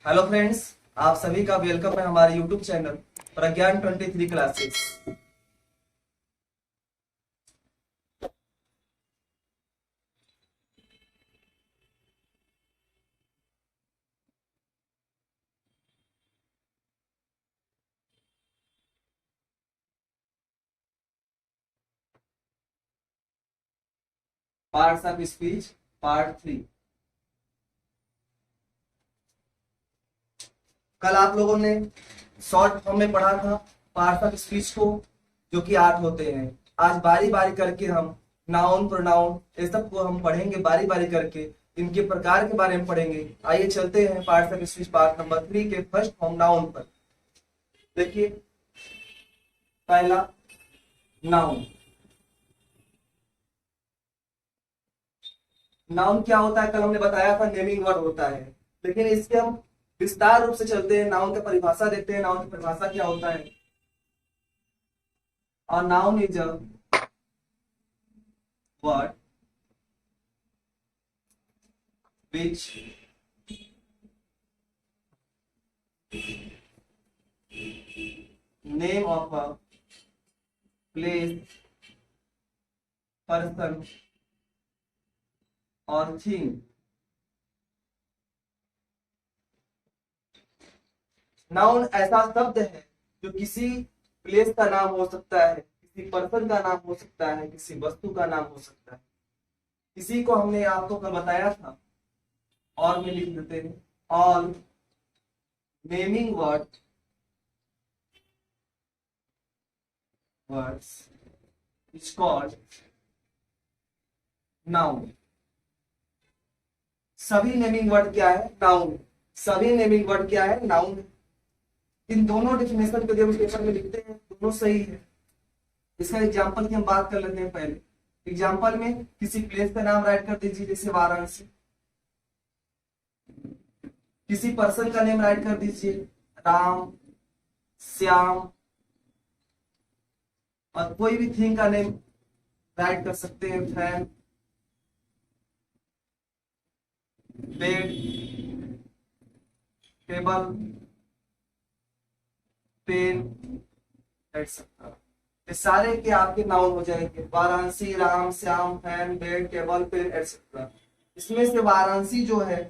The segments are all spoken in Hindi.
हेलो फ्रेंड्स, आप सभी का वेलकम है हमारे YouTube channel Pragyan 23 classes. Parts of speech part 3। कल आप लोगों ने शॉर्ट फॉर्म में पढ़ा था पार्ट्स ऑफ स्पीच को, जो कि 8 होते हैं। आज बारी बारी करके हम नाउन प्रोनाउन ये सब को हम पढ़ेंगे, बारी बारी करके इनके प्रकार के बारे में पढ़ेंगे। आइए चलते हैं parts of speech part number 3 के फर्स्ट फॉर्म नाउन पर। देखिए, पहला नाउन। नाउन क्या होता है? कल हमने बताया था नेमिंग वर्ड होता है, लेकिन इसके हम विस्तार रूप से चलते हैं। नाउन की परिभाषा देखते हैं। नाउन की परिभाषा क्या होता है? और noun is a word which name of a place, person or thing। Noun ऐसा शब्द है जो किसी प्लेस का नाम हो सकता है, किसी पर्सन का नाम हो सकता है, किसी वस्तु का नाम हो सकता है। इसी को हमने आपको कल बताया था, और में लिख देते हैं। All naming words is called noun. सभी नेमिंग वर्ड क्या है? नाउन। सभी नेमिंग वर्ड क्या है? नाउन। इन दोनों डेफिनेशन को जब पेपर में लिखते हैं दोनों सही है। इसका एग्जांपल की हम बात कर लेते हैं। पहले एग्जांपल में किसी प्लेस का नाम राइट कर दीजिए, जैसे वाराणसी। किसी पर्सन का नेम राइट कर दीजिए, राम, श्याम। और कोई भी थिंग का नेम राइट कर सकते हैं, fan, bed, table, pen, etcetera. ये सारे के आपके नाउन हो जाएंगे। Varanasi, Ram, Shyam, fan, bed, table, pen, etcetera. इसमें से वाराणसी जो है,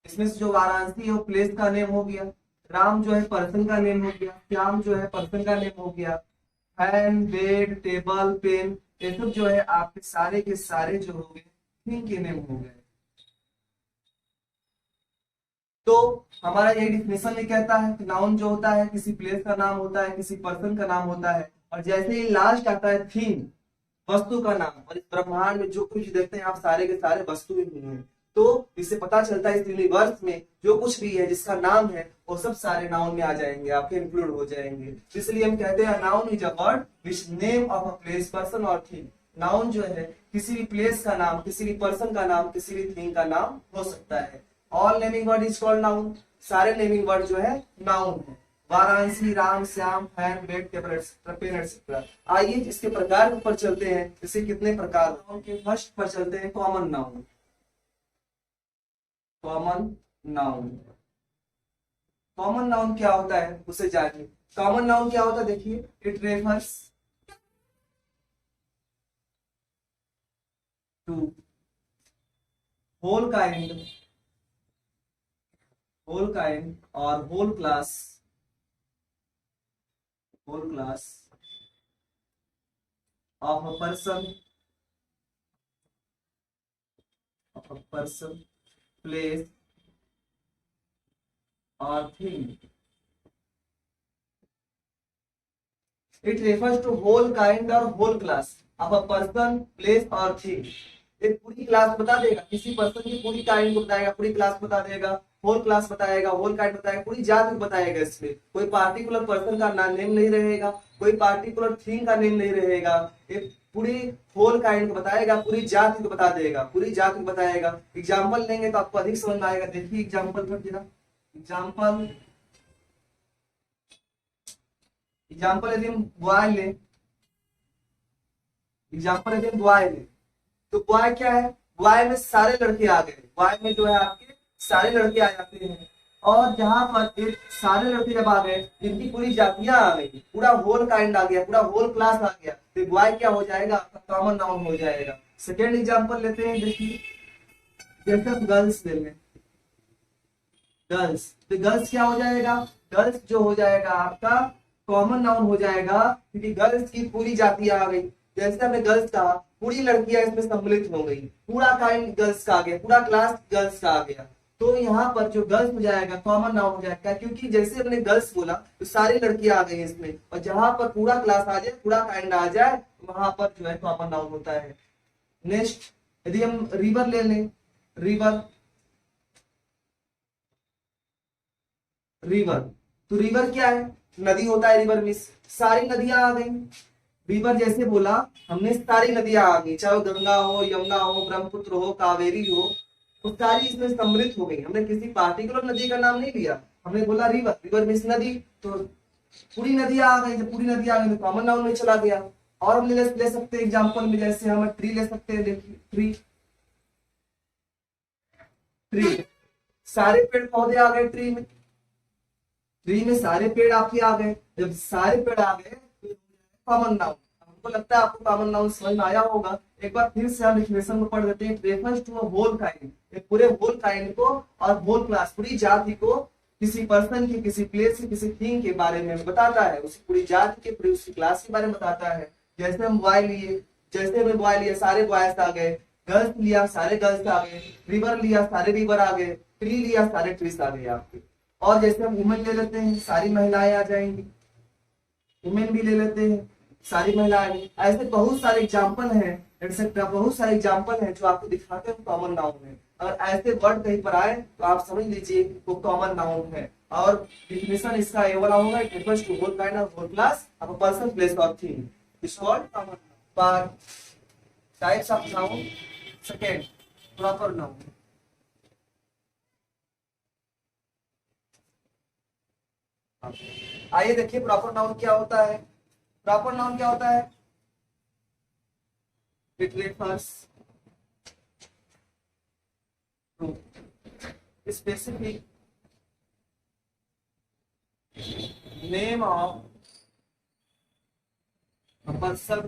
इसमें से जो वाराणसी है वो प्लेस का नेम हो गया। राम जो है पर्सन का नेम हो गया। श्याम जो है पर्सन का नेम हो गया। फैन, बेड, टेबल, पेन, ये सब जो है आपके सारे के सारे जो हो गए थिंग के नेम हो गए। तो हमारा ये डिफिनेशन में कहता है कि नाउन जो होता है किसी प्लेस का नाम होता है, किसी पर्सन का नाम होता है। और जैसे ही लास्ट आता है थिंग, वस्तु का नाम। और इस ब्रह्मांड में जो कुछ देखते हैं आप सारे के सारे वस्तु ही हैं। तो इससे पता चलता है इस यूनिवर्स में जो कुछ भी है जिसका नाम है वो सब सारे नाउन में आ जाएंगे, आपके इंक्लूड हो जाएंगे। इसलिए हम कहते हैं noun is a word which name of a place, person और थिंग। नाउन जो है किसी भी प्लेस का नाम, किसी भी पर्सन का नाम, किसी भी थिंग का नाम हो सकता है। All naming word is called noun. सारे नेमिंग वर्ड जो है नाउन है। Varanasi, Ram, Shyam, fan, bed, table, pen, etcetera. आइए इसके प्रकार पर चलते हैं। इसे कितने प्रकार? नाउन के फर्स्ट पर चलते हैं, common noun. Common noun. Common noun क्या होता है उसे जानिए। कॉमन नाउन क्या होता है? देखिए, it refers to whole kind और whole class of a person, place or thing। It refers to whole kind or whole class of a person, place or thing। एक पूरी क्लास बता देगा, किसी पर्सन की पूरी काइंड को बताएगा, पूरी क्लास बता देगा, होल क्लास बताएगा, होल काइंड बताएगा, पूरी जाति बताएगा। इसमें कोई पार्टिकुलर पर्सन का नेम नहीं रहेगा, कोई पार्टिकुलर थिंग का नेम नहीं रहेगा। एक पूरी होल काइंड को बताएगा, पूरी जाति को बता देगा, पूरी जाति को बताएगा। एग्जाम्पल लेंगे तो आपको अधिक समझ में आएगा। देखिए एग्जाम्पल पर जरा। एग्जाम्पल यदि हम बॉय ले, तो बॉय क्या है? बॉय में सारे लड़के आ गए। बॉय में जो है आपके सारे लड़के आ जाते हैं। और जहां पर एक सारे लड़के जब आ गए, इनकी पूरी जातियां आ गई, पूरा होल काइंड आ गया, पूरा होल क्लास आ गया, तो बॉय क्या हो जाएगा, आपका कॉमन नाउन हो जाएगा। सेकेंड एग्जांपल लेते हैं, देखिए जैसे हम गर्ल्स ले लें, गर्ल्स, तो गर्ल्स क्या हो जाएगा, गर्ल्स जो हो जाएगा आपका कॉमन नाउन हो जाएगा, क्योंकि गर्ल्स की पूरी जातियां आ गई। जैसे हमने गर्ल्स कहा, पूरी लड़कियां इसमें सम्मिलित हो गई, पूरा काइंड गर्ल्स का आ गया, पूरा क्लास गर्ल्स का आ गया। तो यहाँ पर जो गर्ल्स हो जाएगा कॉमन नाउन हो जाएगा, क्योंकि जैसे हमने गर्ल्स बोला तो सारी लड़कियां आ गई इसमें, और जहां पर पूरा क्लास आ जाए, पूरा काइंड आ जाए, वहां पर जो है कॉमन नाउन होता है। नेक्स्ट, यदि हम रिवर ले लें, रिवर, रिवर, तो रिवर क्या है, नदी होता है रिवर, मिस सारी नदियां आ गई। रिवर जैसे बोला हमने, सारी नदियां आ गई, चाहे वो गंगा हो, यमुना हो, ब्रह्मपुत्र हो, कावेरी हो, तो सारी इसमें सम्मिलित हो गई। हमने किसी पार्टिकुलर नदी का नाम नहीं लिया, हमने बोला रिवर, रिवर मीन्स नदी, तो पूरी नदियां आ गई। जब पूरी नदी आ गई तो कॉमन नाउन में चला गया। और हम ले सकते हैं एग्जाम्पल में, जैसे हम ट्री ले सकते हैं, देखिए ट्री, ट्री, सारे पेड़ पौधे आ गए ट्री में, ट्री में सारे पेड़ आपके आ गए। जब सारे पेड़ आ गए तो कॉमन नाउन। हमको लगता है आपको कॉमन नाउन समझ में आया होगा। एक बार फिर से हम डेफिनेशन में पढ़ देते हैं। Refers to a whole kind, एक पूरे होल काइंड को और होल क्लास, पूरी जाति को किसी पर्सन की, किसी प्लेस की, किसी थिंग के बारे में बताता है, उसी पूरी जाति के, पूरी उसकी क्लास के बारे में बताता है। जैसे हम बॉय लिए, जैसे हमने बॉय लिया, सारे बॉयज आ गए, गर्ल्स लिया, सारे गर्ल्स आ गए, रिवर लिया, सारे रिवर आ गए, ट्री लिया, सारे ट्रीज आ गए आपके। और जैसे हम वुमेन ले लेते हैं, सारी महिलाएं आ जाएंगी, वुमेन भी ले लेते हैं, सारी महिलाएं। ऐसे बहुत सारे एग्जाम्पल हैं, एटसेट्रा, बहुत सारे एग्जाम्पल हैं जो आपको दिखाते हैं कॉमन नाउन है। अगर ऐसे वर्ड कहीं पर आए तो आप समझ लीजिए वो कॉमन नाउन है। और डिफिनेशन इसका ये वाला होगा, it refers to whole kind of whole class of a person, place और thing, it's called common noun. Types of noun, second proper noun. आइए देखिए प्रॉपर नाउन क्या होता है। प्रॉपर नाउन क्या होता है, it refers to specific name of a person,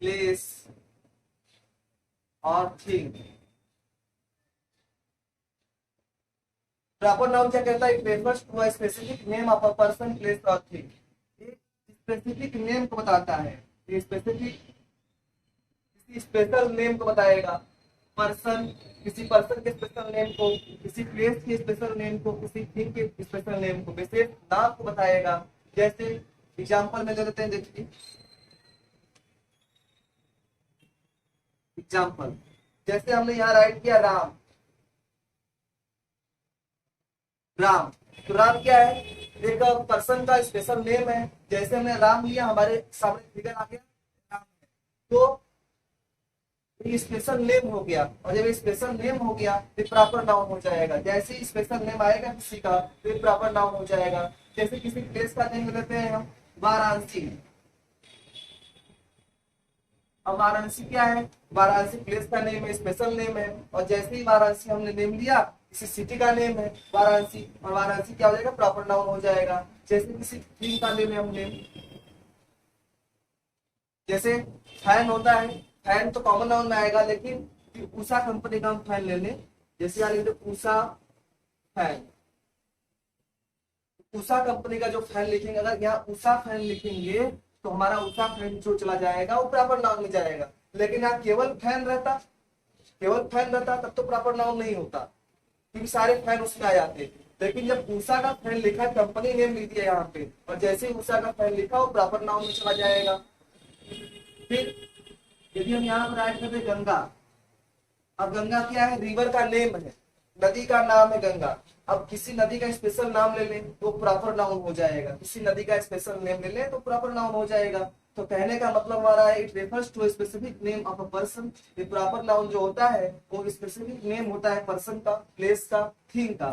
place और थिंग। प्रॉपर नाउन क्या कहता है, it refers to a specific name of a person, place और थिंग। एक स्पेसिफिक नेम को बताता है, ये स्पेसिफिक किसी स्पेशल नेम को बताएगा। पर्सन, किसी पर्सन के स्पेशल नेम को, किसी प्लेस के स्पेशल नेम को, किसी थिंग के स्पेशल नेम को, विशेष नाम को बताएगा। जैसे एग्जांपल में ले लेते हैं, देखिए एग्जांपल, जैसे हमने यहाँ राइट किया राम, राम, तो राम क्या है, एक पर्सन का स्पेशल नेम है। जैसे हमने राम लिया, हमारे सामने फिगर आ गया राम है, तो ये स्पेशल नेम हो गया। और जब ये स्पेशल नेम हो गया तो प्रॉपर नाउन हो जाएगा। जैसे ही स्पेशल नेम आएगा किसी का तो ये प्रॉपर नाउन हो जाएगा। जैसे किसी प्लेस का नेम लेते हैं हम, वाराणसी। अब वाराणसी क्या है, वाराणसी प्लेस का नेम है, स्पेशल नेम है। और जैसे ही वाराणसी हमने नेम लिया, किसी सिटी का नेम है वाराणसी, और वाराणसी क्या हो जाएगा, प्रॉपर नाउन हो जाएगा। जैसे किसी थिंग का नेम है, हम नेम, जैसे फैन होता है, फैन तो कॉमन नाउन में आएगा, लेकिन उषा कंपनी का हम फैन ले लें, जैसे यहाँ लिखते उषा फैन, उषा कंपनी का जो फैन लिखेंगे, अगर यहाँ उषा फैन लिखेंगे तो हमारा उषा फैन जो चला जाएगा वो प्रॉपर नाउन में जाएगा। लेकिन यहाँ केवल फैन रहता, केवल फैन रहता तब तो प्रॉपर नाउन नहीं होता, क्योंकि सारे फैन उसमें आ जाते। लेकिन जब उषा का फैन लिखा, कंपनी नेम लिख दिया यहाँ पे, और जैसे ही उषा का फैन लिखा वो प्रॉपर नाउन में चला जाएगा। फिर यदि हम यहाँ पर ऐड करते गंगा, अब गंगा क्या है, रिवर का नेम है, नदी का नाम है गंगा। अब किसी नदी का स्पेशल नाम ले लें तो प्रॉपर नाउन हो जाएगा, किसी नदी का स्पेशल नेम ले लें तो प्रॉपर नाउन हो जाएगा। तो कहने का मतलब हमारा है, it refers to specific name of a person. ये प्रॉपर नाउन जो होता है वो स्पेसिफिक नेम होता है पर्सन का, प्लेस का, थिंग का।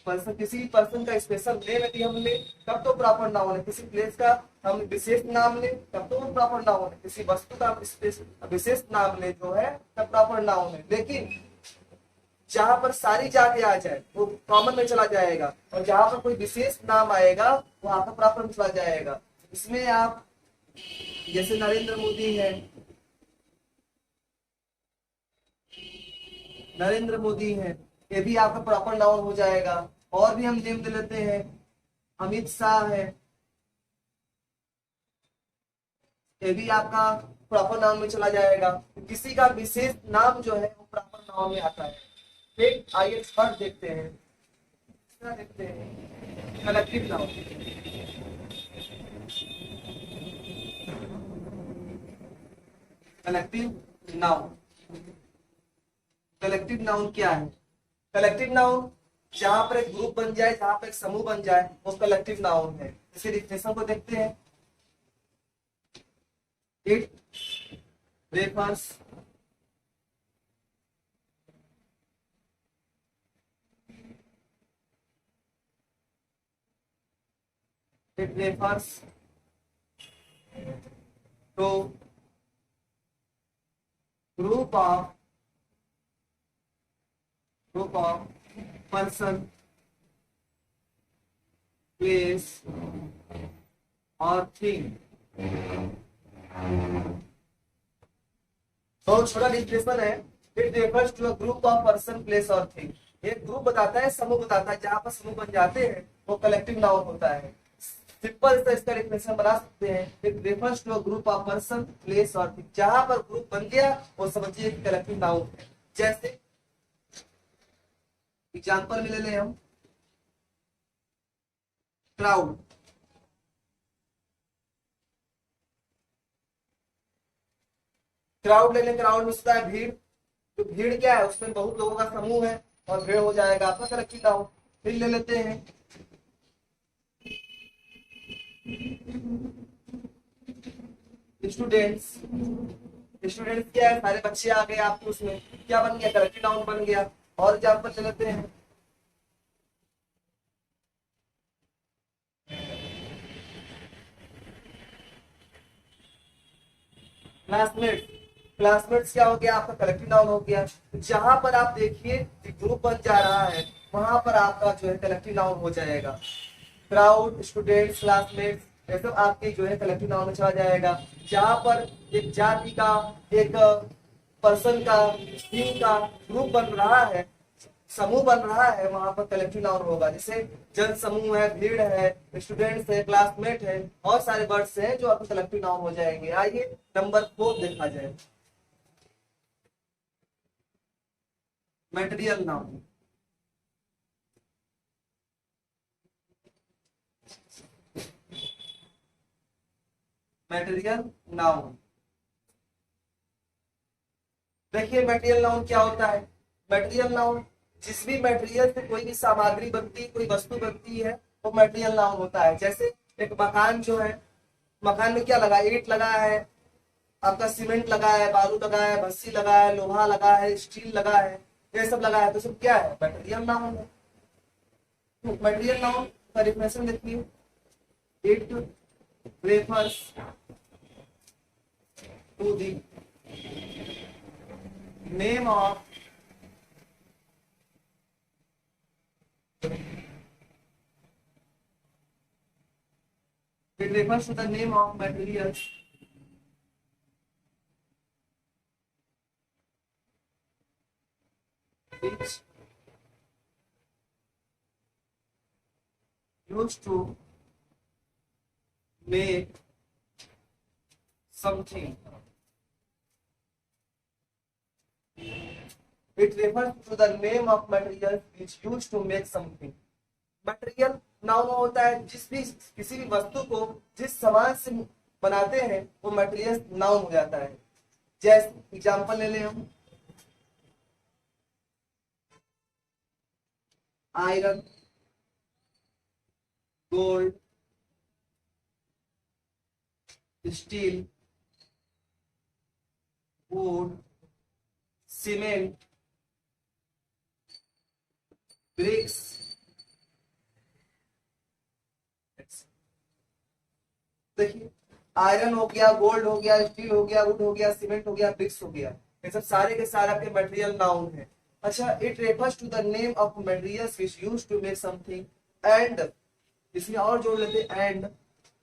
पर्सन, किसी भी पर्सन का स्पेशल नेम यदि हम ले तब तो प्रॉपर नाउन है। किसी प्लेस का हम विशेष नाम ले तब तो वो प्रॉपर नाउन है। किसी वस्तु का विशेष नाम ले जो है तब प्रॉपर नाउन है। लेकिन जहां पर सारी जाति आ जाए वो कॉमन में चला जाएगा, और जहां पर कोई विशेष नाम आएगा वो आपका प्रॉपर में चला जाएगा। इसमें आप जैसे नरेंद्र मोदी है, नरेंद्र मोदी है, ये भी आपका प्रॉपर नाउन हो जाएगा। और भी हम नेम दे लेते हैं, अमित शाह है, ये भी आपका प्रॉपर नाउन में चला जाएगा। किसी का विशेष नाम जो है वो प्रॉपर नाउन में आता है। फिर आइए थर्ड देखते हैं, तीसरा देखते हैं collective noun. Collective noun, collective noun क्या है? कलेक्टिव नाउन जहां पर एक ग्रुप बन जाए, जहां पर एक समूह बन जाए, वो कलेक्टिव नाउन है। इसके डिफिनेशन को देखते हैं। It refers it refers to group of person, place or thing। बहुत छोटा डिस्क्रिप्शन है। It refers to a group of person, place और थिंग। एक ग्रुप बताता है, समूह बताता है, जहां पर समूह बन जाते हैं वो कलेक्टिव नाउन होता है। सिंपल सा इसका डेफिनेशन बना सकते हैं। It refers to a group of person, place और थिंग। जहां पर ग्रुप बन गया वो समझिए कलेक्टिव नाउन है। जैसे एग्जांपल में ले लें हम क्राउड। क्राउड ले लें, क्राउड में होता है भीड़। तो भीड़ क्या है? उसमें बहुत लोगों का समूह है और भीड़ हो जाएगा आपका कलेक्टिव नाउन। फिर ले लेते हैं स्टूडेंट्स। स्टूडेंट्स क्या है? सारे बच्चे आ गए आपके उसमें, क्या बन गया? कलेक्टिव नाउन बन गया। और एग्जांपल ले लेते हैं क्लासमेट्स। क्लासमेट्स क्या हो गया? आपका कलेक्टिव नाउन हो गया। जहां पर आप देखिए ग्रुप बन जा रहा है वहां पर आपका जो है कलेक्टिव नाउन हो जाएगा। क्राउड, स्टूडेंट्स, क्लासमेट्स, ये सब आपके जो है कलेक्टिव नाउन में चला जाएगा। जहां पर एक जाति का, एक पर्सन का, टीम का ग्रुप बन रहा है, समूह बन रहा है, वहां पर कलेक्टिव नाउन होगा। जैसे जन समूह है, भीड़ है, स्टूडेंट्स है, क्लासमेट है, और सारे वर्ड्स हैं जो आपके कलेक्टिव नाउन हो जाएंगे। आइए नंबर 4 देखा जाए, मटेरियल नाउन। मटेरियल नाउन देखिए, मटेरियल नाउन क्या होता है? मटेरियल नाउन जिस भी मटेरियल से कोई भी सामग्री बनती, कोई वस्तु बनती है, वो मटेरियल नाउन होता है। जैसे एक मकान जो है, मकान में क्या लगा है? ईंट लगा है, आपका सीमेंट लगा है, बालू लगा है, भस्सी लगा है, लोहा लगा है, स्टील लगा है, ये सब लगा है, तो सब क्या है? मटेरियल नाउन है। तो मटेरियल नाउन का डिफिनेशन देखिए, it refers to the name of materials which used to make something। It refers to the name of materials which used to make something। Material noun होता है जिस भी, किसी भी वस्तु को जिस सामान से बनाते हैं वो मटेरियल नाउन हो जाता है। जैसे एग्जांपल ले लें हम iron, gold, steel, wood, cement, bricks, देखिए आयरन हो गया, गोल्ड हो गया, स्टील हो गया, वुड हो गया, सीमेंट हो गया, ब्रिक्स हो गया, ये सब सारे के सारे आपके मटेरियल नाउन है। अच्छा, it refers to the name of materials which used to make something, and इसमें और जोड़ लेते and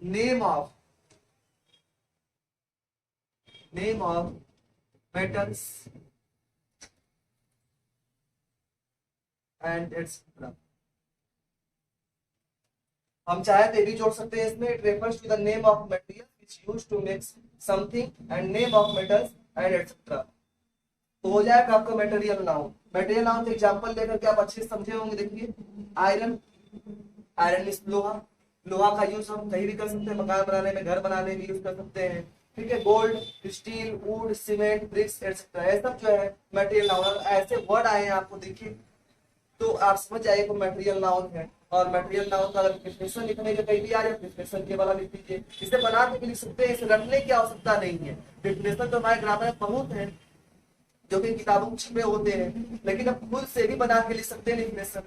name of metals and etcetera. हम चाहे तो ये भी जोड़ सकते हैं इसमें, it refers to the name of material which used to make something and name of metals and etcetera. तो हो जाएगा आपका मटेरियल नाउन। मटेरियल नाउन का एग्जांपल लेकर के आप अच्छे से समझे होंगे। देखिए आयरन, आयरन इज लोहा, लोहा का यूज हम कहीं भी कर सकते हैं, मकान बनाने में, घर बनाने में यूज कर सकते हैं। ठीक है, gold, steel, wood, cement, bricks etcetera, ये सब जो है मटेरियल नाउन। ऐसे वर्ड आए हैं आपको देखिए तो आप समझ जाइए कि मटेरियल नाउन है। और मटेरियल नाउन का अगर डिफिनेशन लिखने का कहीं भी आ जाए, डिफिनेशन के वाला लिख दीजिए। इसे बना के भी लिख सकते हैं, इसे रटने की आवश्यकता नहीं है। डिफिनेशन तो हमारे ग्रामर में बहुत है जो कि किताबों में छपे होते हैं, लेकिन अब खुद से भी बना के लिख सकते हैं डिफिनेशन,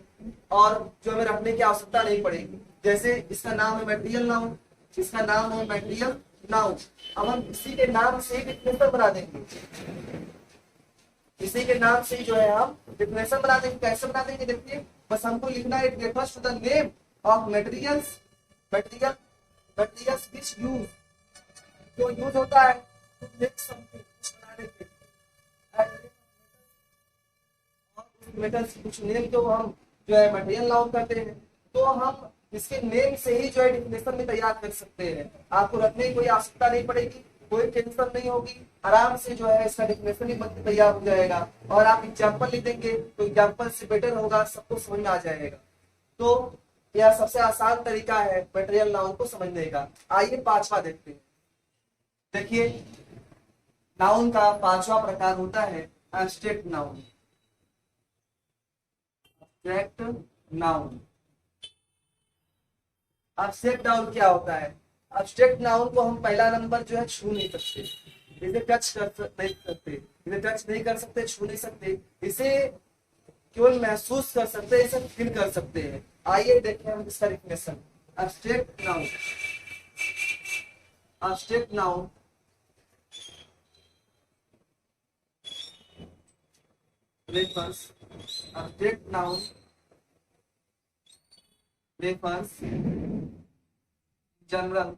और जो हमें रखने की आवश्यकता नहीं पड़ेगी। जैसे इसका नाम है मटेरियल नाउन, इसका नाम है मटेरियल नाउन। अब हम इसी के नाम से ही डिफिनेशन बना देंगे, इसी के नाम से ही जो है हम डिफिनेशन बना देंगे। कैसे बना देंगे देखिए, बस हमको लिखना है, it refers to the name of materials, materials which use, जो यूज होता है टू मेक समथिंग, कुछ बनाने के लिए, मेटल्स कुछ नेम जो हम जो है मटेरियल नाउन करते हैं, तो हम इसके नेम से ही जो है डिफिनेशन में तैयार कर सकते हैं। आपको रखने की कोई आवश्यकता नहीं पड़ेगी, कोई टेंशन नहीं होगी, आराम से जो है इसका डिफिनेशन ही बनकर तैयार हो जाएगा। और आप एग्जाम्पल लिख देंगे तो एग्जाम्पल से बेटर होगा, सबको समझ में आ जाएगा। तो यह सबसे आसान तरीका है मटेरियल नाउन को समझने का। आइए पांचवा देखते हैं। देखिए नाउन का पांचवा प्रकार होता है abstract noun. Abstract noun, abstract noun क्या होता है? एब्स्ट्रैक्ट नाउन को हम पहला नंबर जो है छू नहीं सकते, इसे टच कर नहीं सकते, इसे टच नहीं कर सकते, छू नहीं सकते, इसे केवल महसूस कर सकते हैं, इसे फील कर सकते हैं। आइए देखें हम इसका definition. Abstract noun, abstract noun refers, abstract noun refers general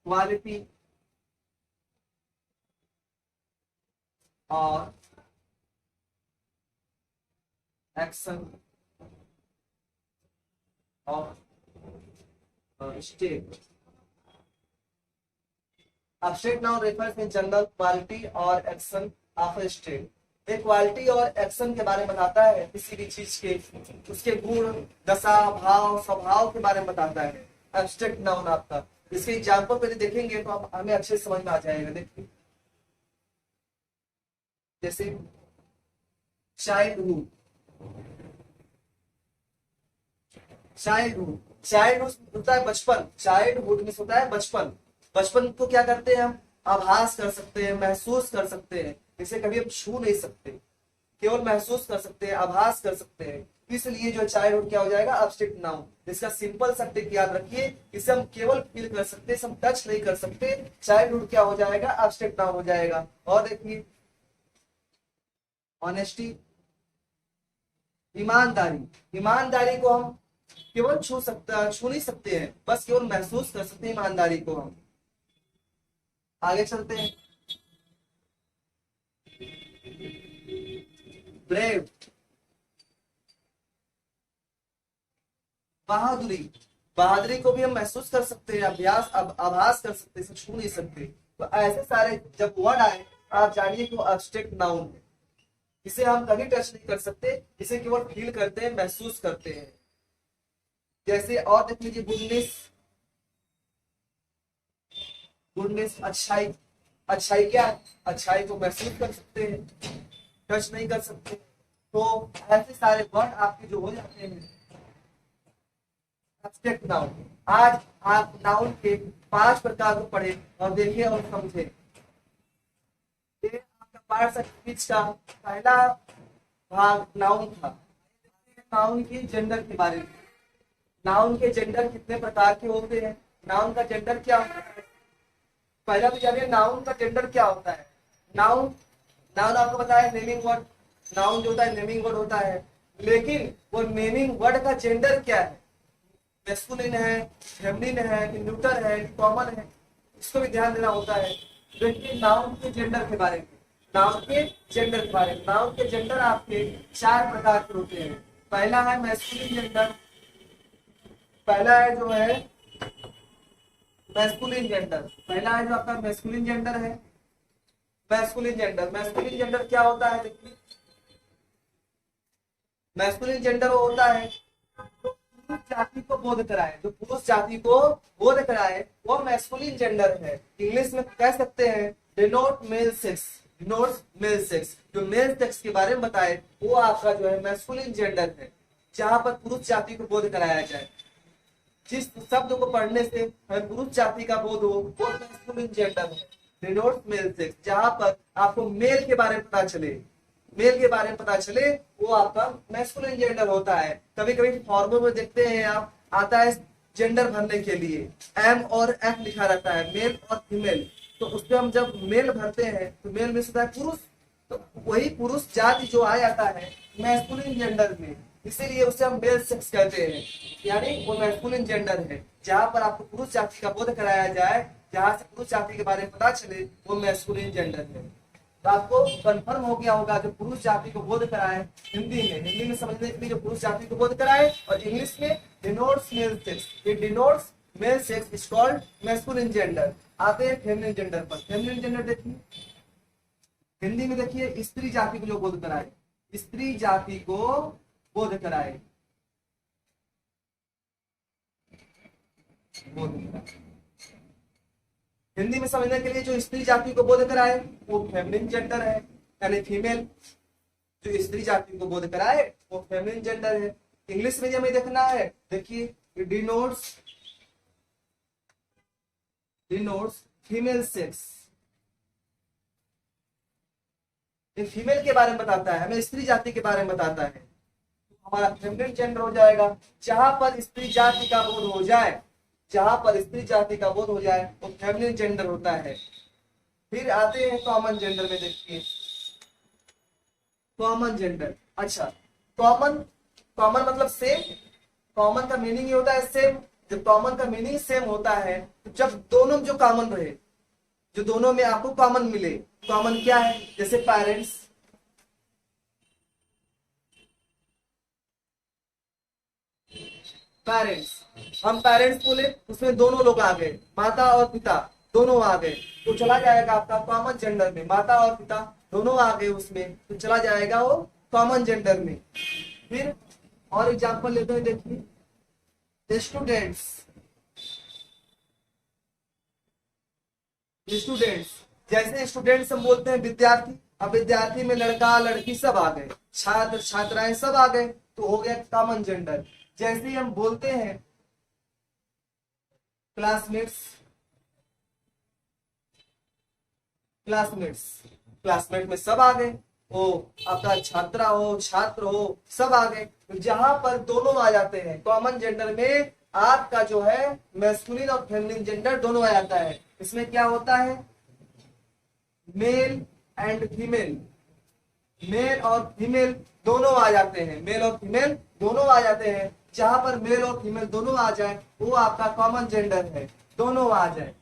quality और action of state. Abstract noun refers in general quality और एक्शन ऑफ ए स्टेट। एक क्वालिटी और एक्शन के बारे में बताता है किसी भी चीज के, उसके गुण, दशा, भाव, स्वभाव के बारे में बताता है एब्स्ट्रैक्ट नाउन आपका। इसके एग्जाम्पल पहले देखेंगे तो हमें अच्छे से समझ में आ जाएगा। देखिए जैसे चाइल्डहुड, चाइल्डहुड, चाइल्डहुड होता है बचपन, चाइल्डहुड में होता है बचपन। बचपन को क्या करते हैं हम? आभास कर सकते हैं, महसूस कर सकते हैं, इसे कभी हम छू नहीं सकते, केवल महसूस कर सकते हैं, आभास कर सकते हैं। इसलिए जो चाइल्डहुड क्या हो जाएगा? Abstract noun. इसका सिंपल सा ट्रिक याद रखिए, इसे हम केवल फील कर सकते हैं, हम टच नहीं कर सकते। चाइल्डहुड क्या हो जाएगा? एब्स्ट्रैक्ट नाउन हो जाएगा। और देखिए ऑनेस्टी, ईमानदारी, ईमानदारी को हम केवल छू नहीं सकते हैं, बस केवल महसूस कर सकते हैं ईमानदारी को हम। आगे चलते हैं। ब्रेव, बहादुरी, बहादुरी को भी हम महसूस कर सकते हैं, अभ्यास आभास कर सकते हैं, छू नहीं सकते। तो ऐसे सारे जब वर्ड आए आप जानिए कि वो एब्स्ट्रैक्ट नाउन है। इसे हम कभी टच नहीं कर सकते, इसे केवल फील करते हैं, महसूस करते हैं। जैसे और देख लीजिए गुडनेस, गुडनेस अच्छाई, अच्छाई क्या है? अच्छाई को महसूस कर सकते हैं, टच नहीं कर सकते। तो ऐसे सारे वर्ड आपके जो हो जाते हैं एब्स्ट्रैक्ट नाउन। आज आप नाउन के 5 प्रकार को पढ़े और देखे और समझे। ये आपका पार्ट ऑफ स्पीच का पहला भाग नाउन था। नाउन की जेंडर के बारे में, नाउन के जेंडर कितने प्रकार के होते हैं, नाउन का जेंडर क्या होता है। पहला तो जानिए नाउन का जेंडर क्या होता है। नाउन नाउन आपको पता है नेमिंग वर्ड, नाउन जो होता है नेमिंग वर्ड होता है, लेकिन वो नेमिंग वर्ड का जेंडर क्या है, मैस्कुलिन है, फेमिनिन है, कि न्यूटर है, कि कॉमन है, इसको भी ध्यान देना होता है। देखिए नाउन के जेंडर के बारे में, नाउन के जेंडर के बारे में, नाउन के जेंडर आपके 4 प्रकार के होते हैं। पहला है मैस्कुलिन जेंडर, पहला है जो है मैस्कुलिन जेंडर, पहला है जो आपका मैस्कुलिन जेंडर है। मैस्कुलिन जेंडर क्या होता है, देखिए मैस्कुलिन जेंडर वो होता है जो पुरुष जाति को बोध कराए, जो पुरुष जाति को बोध कराए वो मैस्कुलिन जेंडर है। इंग्लिश में कह सकते हैं denote male sex, denotes male sex, जो मेल सेक्स के बारे में बताए वो आपका जो है मैस्कुलिन जेंडर है, जहां पर पुरुष जाति को बोध कराया जाए। जिस शब्द को पढ़ने से हमें पुरुष जाति का बोध हो वो मैस्कुलिन जेंडर है, डिनोट्स मेल सेक्स, जहां पर आपको मेल के बारे में पता चले, मेल के बारे में पता चले वो आपका मैस्कुलिन जेंडर होता है। कभी कभी फॉर्मूले में देखते हैं आप, आता है जेंडर भरने के लिए एम और एफ लिखा रहता है, मेल और फीमेल, तो उस पर हम जब मेल भरते हैं तो मेल में होता है पुरुष, तो वही पुरुष जाति जो आ जाता है मैस्कुलिन जेंडर में, इसीलिए उसे हम मेल सेक्स कहते हैं, यानी वो मैस्कुलिन जेंडर है। जहां पर आपको पुरुष जाति का बोध कराया जाए, जहां से पुरुष जाति के बारे में पता चले वो मैस्कुलिन जेंडर है। तो आपको कंफर्म हो गया होगा जो पुरुष जाति को बोध कराए हिंदी में समझने के लिए, जो पुरुष जाति को बोध कराए, और इंग्लिश में डिनोट्स मेल सेक्स, ये denotes male sex is called masculine gender. आते हैं फेमिनिन जेंडर पर। फेमिनिन जेंडर देखिए हिंदी में, देखिए स्त्री जाति को जो बोध कराए, स्त्री जाति को बोध कराए, बोध कराए। हिंदी में समझने के लिए जो स्त्री जाति को बोध कराए वो फेमिनिन जेंडर है, यानी फीमेल, जो स्त्री जाति को बोध कराए वो फेमिनिन जेंडर है। इंग्लिश में हमें देखना है, देखिए डिनोट्स फीमेल सेक्स, ये फीमेल के बारे में बताता है, हमें स्त्री जाति के बारे में बताता है, तो हमारा फेमिनिन जेंडर हो जाएगा। जहां पर स्त्री जाति का बोध हो जाए, जहां पर स्त्री जाति का बोध हो जाए वो फेमिनिन जेंडर होता है। फिर आते हैं कॉमन जेंडर में, देखिए कॉमन जेंडर। अच्छा, कॉमन कॉमन मतलब सेम, कॉमन का मीनिंग ये होता है सेम। जब कॉमन का मीनिंग सेम होता है तो जब दोनों में जो कॉमन रहे, जो दोनों में आपको कॉमन मिले, कॉमन क्या है, जैसे पेरेंट्स, हम पेरेंट्स बोले उसमें दोनों लोग आ गए, माता और पिता दोनों आ गए, तो चला जाएगा आपका कॉमन जेंडर में। माता और पिता दोनों आ गए उसमें, तो चला जाएगा वो कॉमन जेंडर में। फिर और एग्जांपल लेते हैं, देखिए स्टूडेंट्स, जैसे स्टूडेंट्स हम बोलते हैं विद्यार्थी, अब विद्यार्थी में लड़का लड़की सब आ गए, छात्र छात्राएं सब आ गए, तो हो गया कॉमन जेंडर। जैसे ही हम बोलते हैं क्लासमेट्स, क्लासमेट में सब आ गए, वो आपका छात्रा हो छात्र हो सब आ गए। तो जहां पर दोनों आ जाते हैं कॉमन जेंडर में, आपका जो है मैस्कुलिन और फेमिनिन जेंडर दोनों आ जाता है। इसमें क्या होता है, मेल एंड फीमेल, मेल और फीमेल दोनों आ जाते हैं, मेल और फीमेल दोनों आ जाते हैं। जहां पर मेल और फीमेल दोनों आ जाए वो आपका कॉमन जेंडर है, दोनों आ जाए।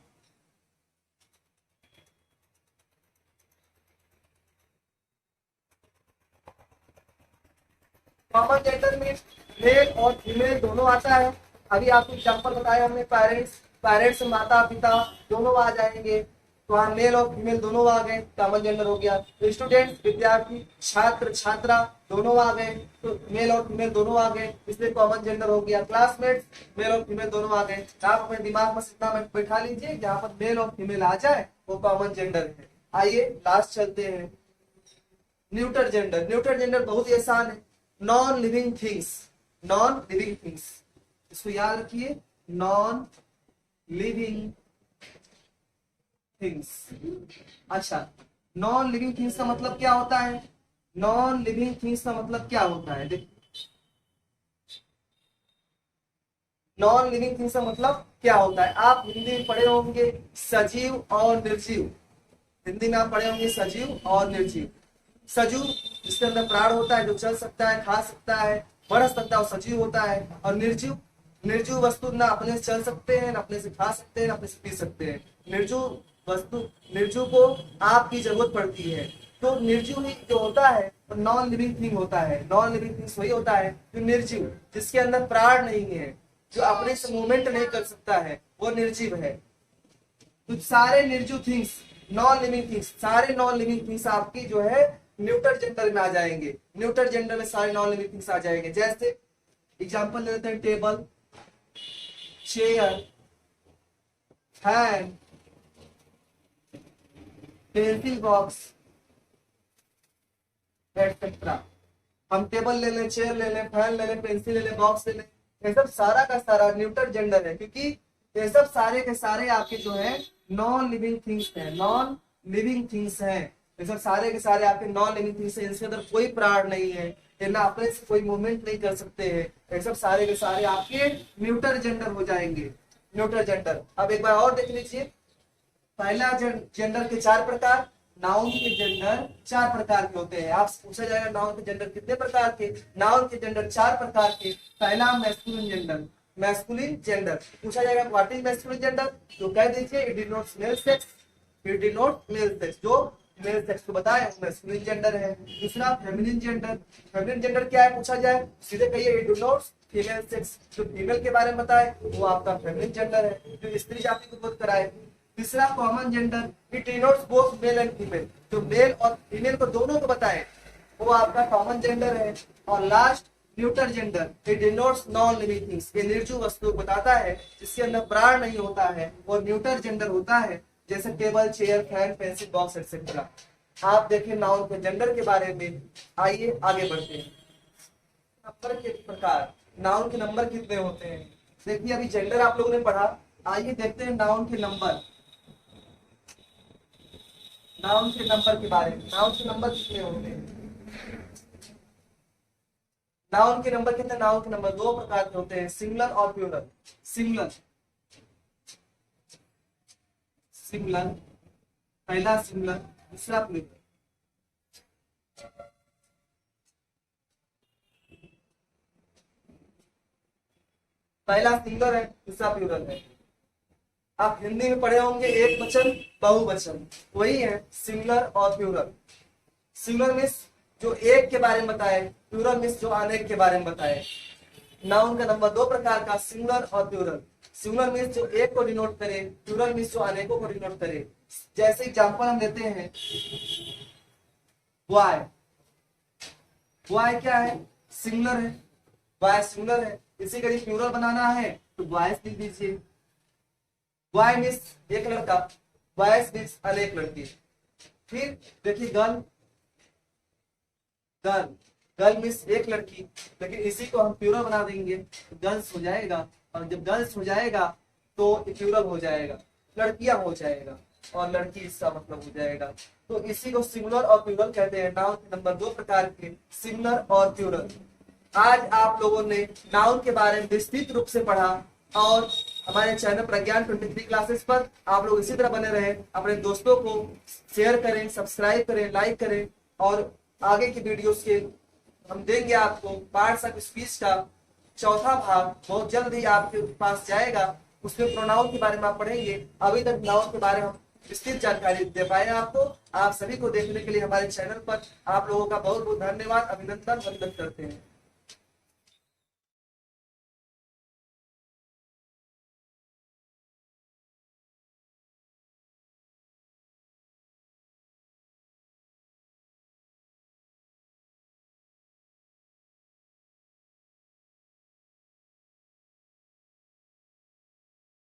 कॉमन जेंडर में मेल और फीमेल दोनों आता है। अभी आपको एग्जांपल बताया हमने, पेरेंट्स माता पिता दोनों आ जाएंगे, तो वहां मेल और फीमेल दोनों आ गए, कॉमन जेंडर हो गया। स्टूडेंट विद्यार्थी, छात्र छात्रा दोनों आ गए, तो मेल और फीमेल दोनों आ गए, इसलिए कॉमन जेंडर हो गया। क्लासमेट्स मेल और फीमेल दोनों आ गए। आप अपने दिमाग में इतना बैठा लीजिए, जहां पर मेल और फीमेल आ जाए वो कॉमन जेंडर है। आइए लास्ट चलते हैं, न्यूटर जेंडर। न्यूटर जेंडर बहुत ही आसान है, non living things, non living things, इसको याद रखिए, नॉन लिविंग थिंग्स। अच्छा, नॉन लिविंग थिंग्स का मतलब क्या होता है, नॉन लिविंग थिंग्स का मतलब क्या होता है, देखिए नॉन लिविंग थिंग्स का मतलब क्या होता है? आप हिंदी में पढ़े होंगे सजीव और निर्जीव। हिंदी में आप पढ़े होंगे सजीव और निर्जीव। सजीव जिसके अंदर प्राण होता है, जो चल सकता है, खा सकता है, बढ़ सकता है, वो सजीव होता है। और निर्जीव, निर्जीव वस्तु ना अपने से चल सकते हैं, ना अपने से खा सकते हैं, ना अपने से पी सकते हैं। निर्जीव वस्तु, निर्जीव को आपकी जरूरत पड़ती है। तो निर्जीव ही जो होता है वो नॉन लिविंग थिंग होता है। नॉन लिविंग थिंग्स वही होता है जो निर्जीव, जिसके अंदर प्राण नहीं है, जो अपने से मूवमेंट नहीं कर सकता है, वो निर्जीव है। तो सारे निर्जीव थिंग्स, नॉन लिविंग थिंग्स, सारे नॉन लिविंग थिंग्स आपकी जो है न्यूटर जेंडर में आ जाएंगे। न्यूटर जेंडर में सारे नॉन लिविंग थिंग्स आ जाएंगे। जैसे एग्जांपल ले लेते हैं, table, chair, fan, pencil box etcetera. हम टेबल ले लें, चेयर ले लें, फैन ले लें, पेंसिल ले लें, बॉक्स ले लें, ये सब सारा का सारा न्यूटन जेंडर है, क्योंकि ये सब सारे के सारे आपके जो है नॉन लिविंग थिंग्स हैं। नॉन लिविंग थिंग्स हैं, ये सब सारे के सारे आपके नॉन लिविंग थिंग्स हैं। इनके अंदर कोई प्राण नहीं है, ये ना अपने से कोई मूवमेंट नहीं कर सकते हैं। ये सब सारे के सारे आपके न्यूटन जेंडर हो जाएंगे। Newton gender. अब एक बार और देख लीजिए, पहला जेंडर के 4 प्रकार। नाउन के जेंडर 4 प्रकार के होते हैं। आपसे पूछा जाएगा नाउन के जेंडर कितने प्रकार के? नाउन के जेंडर 4 प्रकार के। पहला मैस्कुलिन जेंडर। मैस्कुलिन जेंडर पूछा जाएगा व्हाट इज मैस्कुलिन जेंडर, तो कह दीजिए it denotes male sex. It denotes male sex, जो मेल सेक्स को बताया मैस्कुलिन जेंडर है। दूसरा फेमिनिन जेंडर। फेमिनिन जेंडर क्या है पूछा जाए, सीधे कहिए इट डिनोट्स फीमेल सेक्स। जो फीमेल के बारे में बताए वो आपका फेमिनिन जेंडर है, जो स्त्री जाति को बोध कराए। तीसरा common gender, it denotes both male and female, जो मेल और फीमेल को दोनों को बताए वो आपका कॉमन जेंडर है। और last neuter gender, it denotes non living things, ये निर्जीव वस्तु को बताता है जिसके अंदर प्राण नहीं होता है, और न्यूटर जेंडर होता है। जैसे table, chair, fan, pencil box etcetera. आप देखिए नाउन के जेंडर के बारे में। आइए आगे बढ़ते हैं। नंबर के प्रकार, नाउन के नंबर कितने होते हैं? देखिए अभी जेंडर आप लोगों ने पढ़ा, आइए देखते हैं नाउन के नंबर। नाउन के नंबर के बारे में। नाउन के नंबर कितने होते हैं? नाउन के नंबर कितने? नाउन के नंबर 2 प्रकार के होते हैं, सिंगुलर और प्लूरल। सिंगुलर, सिंगुलर, पहला सिंगुलर, दूसरा प्लूरल। पहला सिंगुलर है, दूसरा प्लूरल है। आप हिंदी में पढ़े होंगे एक वचन, बहुवचन, वही है सिंगुलर और प्लूरल। सिंगुलर मीन्स जो एक के बारे में बताए, प्लूरल मीन्स जो अनेक के बारे में बताए। नाउन का नंबर 2 प्रकार का, सिंगुलर और प्लूरल। सिंगुलर मीन्स जो एक को डिनोट करे, प्लूरल मीन्स जो अनेकों को डिनोट करे। जैसे एग्जांपल हम देते हैं, बॉय। बॉय क्या है? सिंगुलर है, बॉय सिंगुलर है। इसी का प्लूरल बनाना है तो बॉयज लिख दीजिए। बॉय मीन्स एक लड़का, बॉयज मीन्स अनेक लड़की। फिर देखिए गर्ल, गर्ल, गर्ल मीन्स एक लड़की, लेकिन इसी को हम प्लूरल बना देंगे तो गर्ल्स हो जाएगा। और जब गर्ल्स हो जाएगा तो प्लूरल हो जाएगा, लड़कियां हो जाएगा, और लड़की इसका मतलब हो जाएगा। तो इसी को सिंगुलर और प्लूरल कहते हैं। नाउन के नंबर 2 प्रकार के, सिंगुलर और प्लूरल। आज आप लोगों ने नाउन के बारे में विस्तृत रूप से पढ़ा, और हमारे चैनल प्रज्ञान 23 क्लासेस पर आप लोग इसी तरह बने रहे। अपने दोस्तों को शेयर करें, सब्सक्राइब करें, लाइक करें, और आगे की वीडियोस के हम देंगे आपको पार्ट्स ऑफ स्पीच का 4था भाग बहुत जल्द ही आपके पास जाएगा। उसमें प्रोनाउन के बारे में आप पढ़ेंगे। अभी तक नाउन के बारे में हम विस्तृत जानकारी दे पाए आपको। आप सभी को देखने के लिए हमारे चैनल पर आप लोगों का बहुत बहुत धन्यवाद, अभिनंदन, वंदन करते हैं।